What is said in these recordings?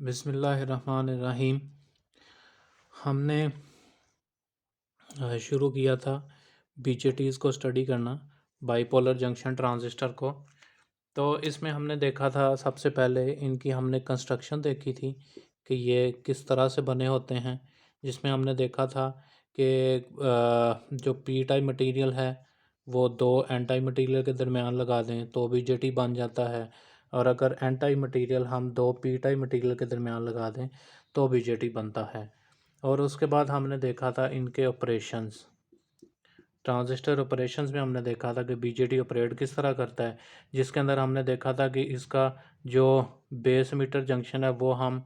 बिस्मिल्लाहिर्रहमानिर्रहीम। हमने शुरू किया था बीजेटीज़ को स्टडी करना, बाइपोलर जंक्शन ट्रांजिस्टर को। तो इसमें हमने देखा था, सबसे पहले इनकी हमने कंस्ट्रक्शन देखी थी कि ये किस तरह से बने होते हैं, जिसमें हमने देखा था कि जो पी टाइप मटेरियल है वो दो एन टाइप मटेरियल के दरमियान लगा दें तो बीजेटी बन जाता है, और अगर एन टाइप मटेरियल हम दो पी टाइप मटेरियल के दरमियान लगा दें तो बीजेटी बनता है। और उसके बाद हमने देखा था इनके ऑपरेशंस, ट्रांजिस्टर ऑपरेशंस में हमने देखा था कि बीजेटी ऑपरेट किस तरह करता है, जिसके अंदर हमने देखा था कि इसका जो बेस मीटर जंक्शन है वो हम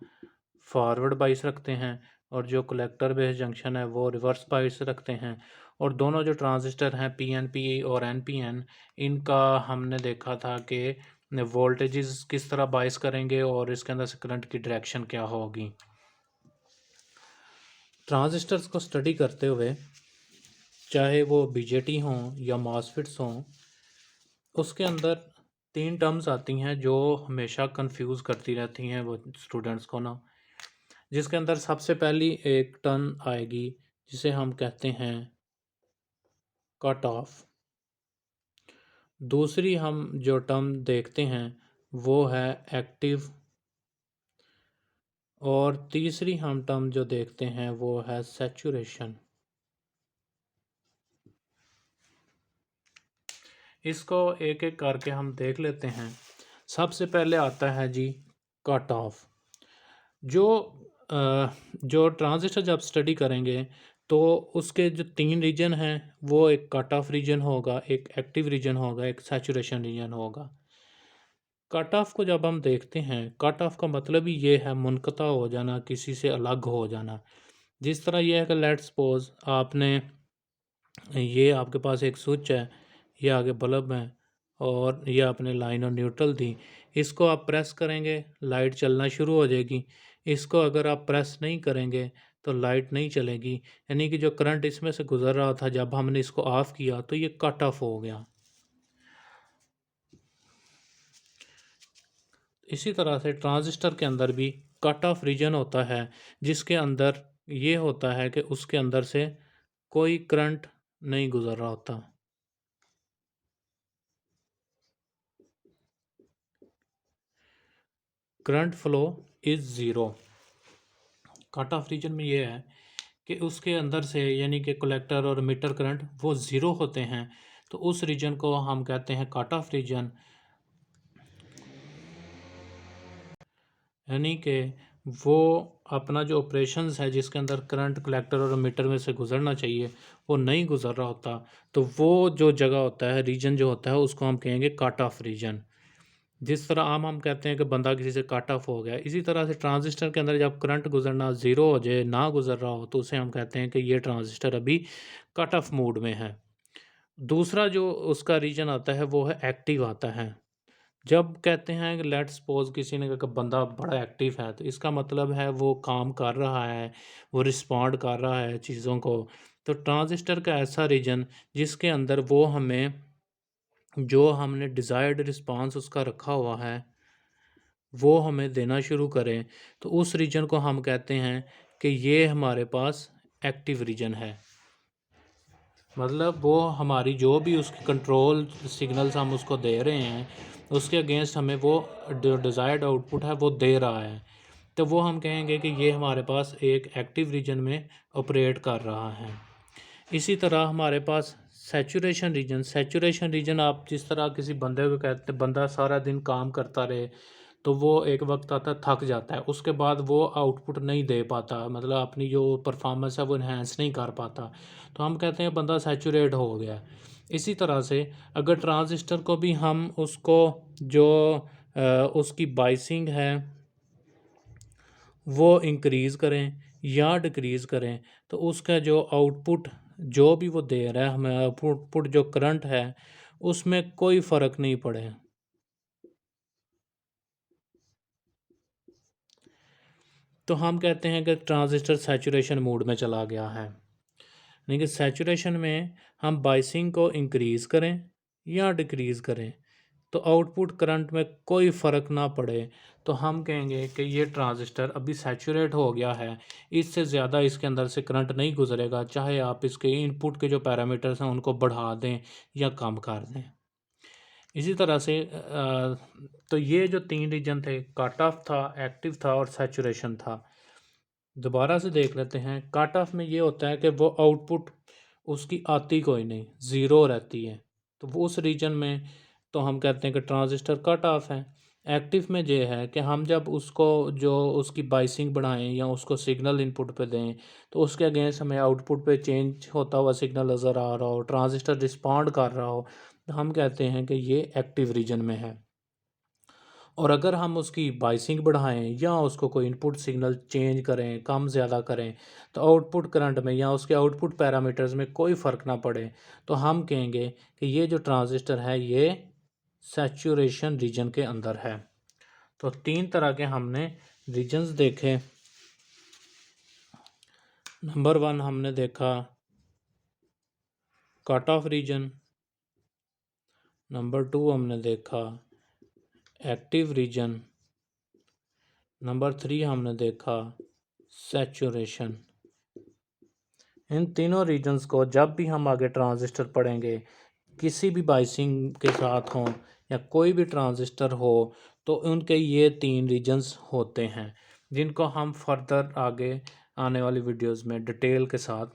फॉरवर्ड बाइस रखते हैं, और जो कलेक्टर बेस जंक्शन है वो रिवर्स बाइस रखते हैं। और दोनों जो ट्रांजिस्टर हैं पीएनपी और एनपीएन, इनका हमने देखा था कि वोल्टेजेस किस तरह बाइस करेंगे और इसके अंदर से करंट की डायरेक्शन क्या होगी। ट्रांजिस्टर्स को स्टडी करते हुए, चाहे वो बीजेटी हों या मॉसफेट्स हों, उसके अंदर तीन टर्म्स आती हैं जो हमेशा कंफ्यूज करती रहती हैं वो स्टूडेंट्स को ना। जिसके अंदर सबसे पहली एक टर्म आएगी जिसे हम कहते हैं कट ऑफ। दूसरी हम जो टर्म देखते हैं वो है एक्टिव, और तीसरी हम टर्म जो देखते हैं वो है सैचुरेशन। इसको एक एक करके हम देख लेते हैं। सबसे पहले आता है जी कट ऑफ। जो ट्रांजिस्टर जब स्टडी करेंगे तो उसके जो तीन रीजन हैं वो एक कट ऑफ रीजन होगा, एक एक्टिव रीजन होगा, एक सैचुरेशन रीजन होगा। कट ऑफ को जब हम देखते हैं, कट ऑफ का मतलब ही ये है मुनक़ता हो जाना, किसी से अलग हो जाना। जिस तरह ये है कि लेट्स सपोज आपने, ये आपके पास एक स्विच है, ये आगे बल्ब है, और ये आपने लाइन और न्यूट्रल दी। इसको आप प्रेस करेंगे, लाइट चलना शुरू हो जाएगी। इसको अगर आप प्रेस नहीं करेंगे तो लाइट नहीं चलेगी, यानी कि जो करंट इसमें से गुजर रहा था जब हमने इसको ऑफ़ किया तो ये कट ऑफ हो गया। इसी तरह से ट्रांजिस्टर के अंदर भी कट ऑफ रीजन होता है, जिसके अंदर ये होता है कि उसके अंदर से कोई करंट नहीं गुजर रहा होता। Current flow is zero. Cut off region में ये है कि उसके अंदर से, यानी कि कलेक्टर और मीटर करंट वो ज़ीरो होते हैं, तो उस रीजन को हम कहते हैं कट ऑफ रीजन। यानी कि वो अपना जो ऑपरेशंस है जिसके अंदर करंट कलेक्टर और मीटर में से गुजरना चाहिए वो नहीं गुजर रहा होता, तो वो जो जगह होता है, रीजन जो होता है, उसको हम कहेंगे कट ऑफ रीजन। जिस तरह आम हम कहते हैं कि बंदा किसी से कट ऑफ हो गया, इसी तरह से ट्रांजिस्टर के अंदर जब करंट गुजरना ज़ीरो हो जाए, ना गुजर रहा हो, तो उसे हम कहते हैं कि ये ट्रांजिस्टर अभी कट ऑफ मोड में है। दूसरा जो उसका रीजन आता है वो है एक्टिव आता है। जब कहते हैं कि लेट्स सपोज किसी ने कहा कि बंदा बड़ा एक्टिव है, तो इसका मतलब है वो काम कर रहा है, वो रिस्पॉन्ड कर रहा है चीज़ों को। तो ट्रांजिस्टर का ऐसा रीजन जिसके अंदर वो हमें, जो हमने डिज़ायर्ड रिस्पांस उसका रखा हुआ है, वो हमें देना शुरू करें, तो उस रीजन को हम कहते हैं कि ये हमारे पास एक्टिव रीजन है। मतलब वो हमारी जो भी उसकी कंट्रोल सिग्नल्स हम उसको दे रहे हैं, उसके अगेंस्ट हमें वो जो डिज़ायर्ड आउटपुट है वो दे रहा है, तो वो हम कहेंगे कि ये हमारे पास एक एक्टिव रीजन में ऑपरेट कर रहा है। इसी तरह हमारे पास सैचुरेशन रीजन आप जिस तरह किसी बंदे को कहते हैं, बंदा सारा दिन काम करता रहे तो वो एक वक्त आता है थक जाता है, उसके बाद वो आउटपुट नहीं दे पाता, मतलब अपनी जो परफॉर्मेंस है वो इन्हेंस नहीं कर पाता, तो हम कहते हैं बंदा सैचुरेट हो गया। इसी तरह से अगर ट्रांजिस्टर को भी हम उसको जो उसकी बाइसिंग है वो इंक्रीज़ करें या डिक्रीज़ करें, तो उसका जो आउटपुट जो भी वो दे रहा है हमें, आउटपुट जो करंट है उसमें कोई फ़र्क नहीं पड़े। तो हम कहते हैं कि ट्रांजिस्टर सैचुरेशन मोड में चला गया है। यानी कि सैचुरेशन में हम बाइसिंग को इंक्रीज़ करें या डिक्रीज़ करें तो आउटपुट करंट में कोई फ़र्क ना पड़े तो हम कहेंगे कि ये ट्रांजिस्टर अभी सैचुरेट हो गया है, इससे ज़्यादा इसके अंदर से करंट नहीं गुजरेगा, चाहे आप इसके इनपुट के जो पैरामीटर्स हैं उनको बढ़ा दें या कम कर दें। इसी तरह से तो ये जो 3 रीजन थे, कट ऑफ था, एक्टिव था और सैचुरेशन था। दोबारा से देख लेते हैं। कट ऑफ में ये होता है कि वो आउटपुट उसकी आती कोई नहीं, ज़ीरो रहती है, तो वो उस रीजन में तो हम कहते हैं कि ट्रांजिस्टर कट ऑफ है। एक्टिव में ये है कि हम जब उसको जो उसकी बाइसिंग बढ़ाएं या उसको सिग्नल इनपुट पे दें तो उसके अगेंस्ट हमें आउटपुट पे चेंज होता हुआ सिग्नल नज़र आ रहा हो, ट्रांजिस्टर रिस्पॉन्ड कर रहा हो, तो हम कहते हैं कि ये एक्टिव रीजन में है। और अगर हम उसकी बाइसिंग बढ़ाएं या उसको कोई इनपुट सिग्नल चेंज करें, कम ज़्यादा करें, तो आउटपुट करंट में या उसके आउटपुट पैरामीटर्स में कोई फ़र्क ना पड़े, तो हम कहेंगे कि ये जो ट्रांजिस्टर है ये सैचुरेशन रीजन के अंदर है। तो 3 तरह के हमने रीजन्स देखे। नंबर 1 हमने देखा कट ऑफ रीजन, नंबर 2 हमने देखा एक्टिव रीजन, नंबर 3 हमने देखा सैचुरेशन। इन तीनों रीजन्स को जब भी हम आगे ट्रांजिस्टर पढ़ेंगे, किसी भी बाइसिंग के साथ हों या कोई भी ट्रांजिस्टर हो, तो उनके ये 3 रीजन्स होते हैं जिनको हम फर्दर आगे आने वाली वीडियोस में डिटेल के साथ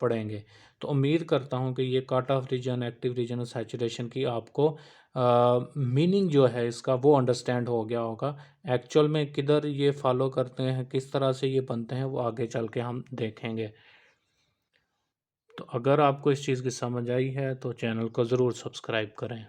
पढ़ेंगे। तो उम्मीद करता हूँ कि ये cut off region, active region और सैचुरेशन की आपको मीनिंग जो है इसका वो अंडरस्टैंड हो गया होगा। एक्चुअल में किधर ये फॉलो करते हैं, किस तरह से ये बनते हैं, वो आगे चल के हम देखेंगे। तो अगर आपको इस चीज़ की समझ आई है तो चैनल को ज़रूर सब्सक्राइब करें।